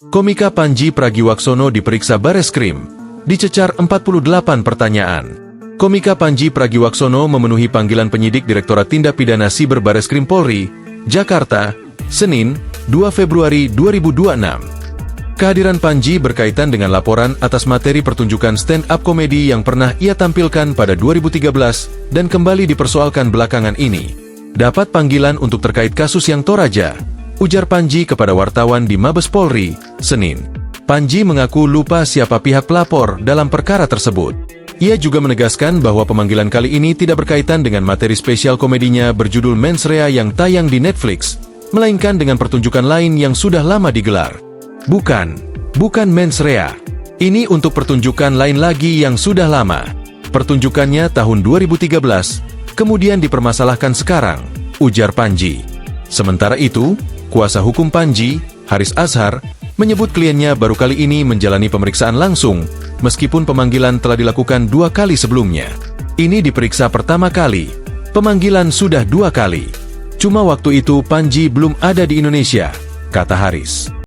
Komika Panji Pragiwaksono diperiksa Bareskrim, dicecar 48 pertanyaan. Komika Panji Pragiwaksono memenuhi panggilan penyidik Direktorat Tindak Pidana Siber Bareskrim Polri, Jakarta, Senin, 2 Februari 2026. Kehadiran Panji berkaitan dengan laporan atas materi pertunjukan stand-up komedi yang pernah ia tampilkan pada 2013 dan kembali dipersoalkan belakangan ini. Dapat panggilan untuk terkait kasus yang Toraja, ujar Panji kepada wartawan di Mabes Polri, Senin. Panji mengaku lupa siapa pihak pelapor dalam perkara tersebut. Ia juga menegaskan bahwa pemanggilan kali ini tidak berkaitan dengan materi spesial komedinya berjudul Mens Rea yang tayang di Netflix, melainkan dengan pertunjukan lain yang sudah lama digelar. Bukan Mens Rea. Ini untuk pertunjukan lain lagi yang sudah lama. Pertunjukannya tahun 2013, kemudian dipermasalahkan sekarang, ujar Panji. Sementara itu, kuasa hukum Panji, Haris Azhar, menyebut kliennya baru kali ini menjalani pemeriksaan langsung, meskipun pemanggilan telah dilakukan 2 kali sebelumnya. Ini diperiksa pertama kali, pemanggilan sudah 2 kali. Cuma waktu itu Panji belum ada di Indonesia, kata Haris.